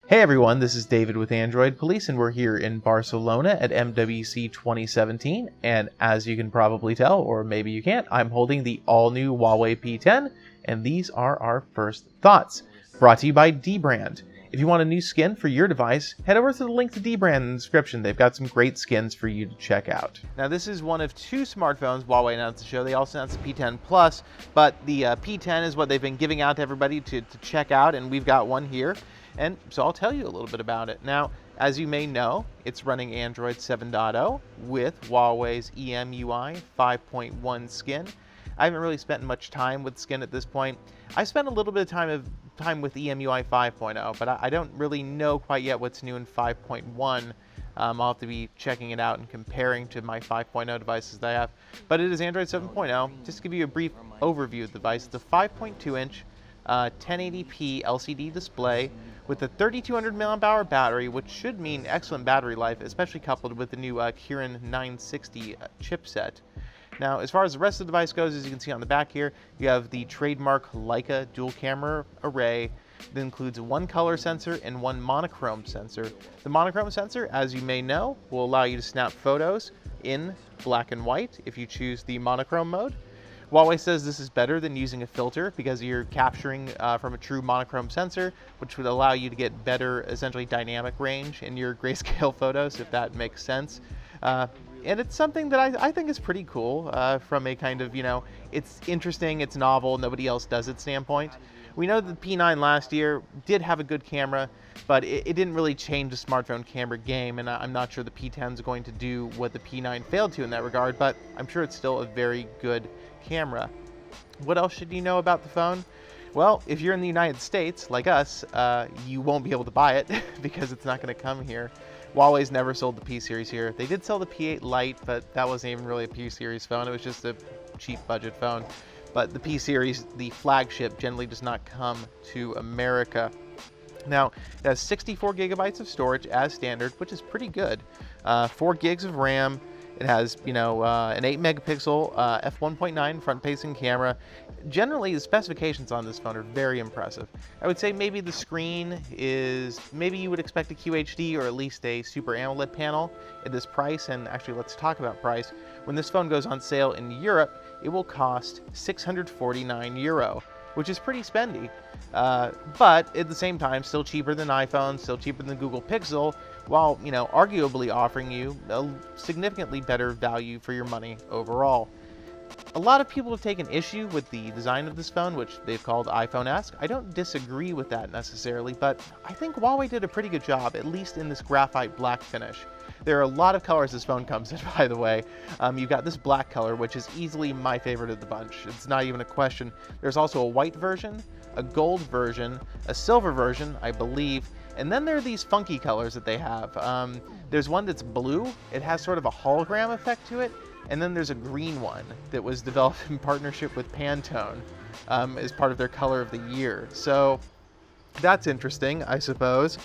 Hey everyone, this is David with Android Police, and we're here in Barcelona at MWC 2017, and as you can probably tell, or maybe you can't, I'm holding the all-new Huawei P10, and these are our first thoughts, brought to you by dbrand. If you want a new skin for your device, head over to the link to dbrand in the description. They've got some great skins for you to check out. Now this is one of two smartphones Huawei announced to show. They also announced the P10 Plus, but the P10 is what they've been giving out to everybody to check out, and we've got one here. And so I'll tell you a little bit about it. Now, as you may know, it's running Android 7.0 with Huawei's EMUI 5.1 skin. I haven't really spent much time with skin at this point. I spent a little bit of time with EMUI 5.0, but I don't really know quite yet what's new in 5.1. I'll have to be checking it out and comparing to my 5.0 devices that I have. But it is Android 7.0. Just to give you a brief overview of the device, it's a 5.2-inch 1080p LCD display with a 3200 mAh battery, which should mean excellent battery life, especially coupled with the new Kirin 960 chipset. Now, as far as the rest of the device goes, as you can see on the back here, you have the trademark Leica dual camera array that includes one color sensor and one monochrome sensor. The monochrome sensor, as you may know, will allow you to snap photos in black and white if you choose the monochrome mode. Huawei says this is better than using a filter because you're capturing from a true monochrome sensor, which would allow you to get better, essentially dynamic range in your grayscale photos, if that makes sense. And it's something that I think is pretty cool from a kind of, it's interesting, it's novel, nobody else does it standpoint. We know that the P9 last year did have a good camera, but it didn't really change the smartphone camera game, and I'm not sure the P10 is going to do what the P9 failed to in that regard, but I'm sure it's still a very good camera. What else should you know about the phone? Well, if you're in the United States, like us, you won't be able to buy it because it's not going to come here. Huawei's never sold the P series here. They did sell the P8 Lite, but that wasn't even really a P series phone. It was just a cheap budget phone. But the P series, the flagship, generally does not come to America. Now, it has 64 gigabytes of storage as standard, which is pretty good. 4 gigs of RAM. It has, an 8 megapixel f1.9 front-facing camera. Generally, the specifications on this phone are very impressive. I would say maybe the screen is, maybe you would expect a QHD or at least a Super AMOLED panel at this price. And actually, let's talk about price. When this phone goes on sale in Europe, it will cost €649, which is pretty spendy. But at the same time, still cheaper than iPhone, still cheaper than Google Pixel, while, arguably offering you a significantly better value for your money overall. A lot of people have taken issue with the design of this phone, which they've called iPhone-esque. I don't disagree with that necessarily, but I think Huawei did a pretty good job, at least in this graphite black finish. There are a lot of colors this phone comes in, by the way. You've got this black color, which is easily my favorite of the bunch. It's not even a question. There's also a white version, a gold version, a silver version, I believe, and then there are these funky colors that they have. There's one that's blue. It has sort of a hologram effect to it. And then there's a green one that was developed in partnership with Pantone as part of their color of the year. So that's interesting, I suppose.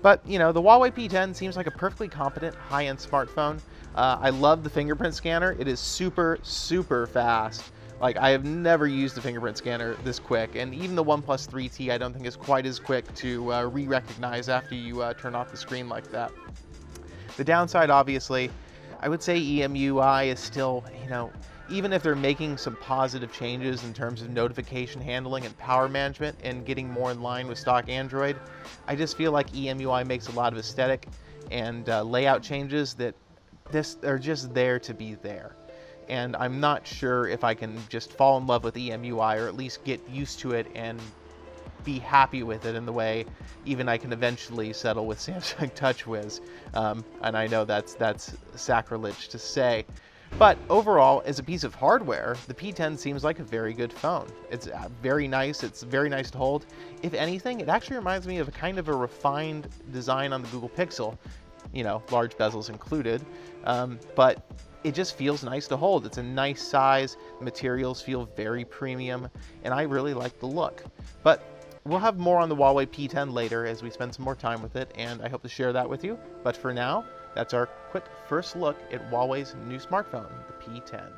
But, the Huawei P10 seems like a perfectly competent high-end smartphone. I love the fingerprint scanner. It is super, super fast. Like, I have never used a fingerprint scanner this quick, and even the OnePlus 3T I don't think is quite as quick to re-recognize after you turn off the screen like that. The downside, obviously, I would say EMUI is still, even if they're making some positive changes in terms of notification handling and power management and getting more in line with stock Android, I just feel like EMUI makes a lot of aesthetic and layout changes that are just there to be there. And I'm not sure if I can just fall in love with EMUI or at least get used to it and be happy with it in the way even I can eventually settle with Samsung TouchWiz. And I know that's sacrilege to say. But overall, as a piece of hardware, the P10 seems like a very good phone. It's very nice. It's very nice to hold. If anything, it actually reminds me of a kind of a refined design on the Google Pixel, large bezels included. But it just feels nice to hold. It's a nice size. Materials feel very premium, and I really like the look. But we'll have more on the Huawei P10 later as we spend some more time with it, and I hope to share that with you. But for now, that's our quick first look at Huawei's new smartphone, the P10.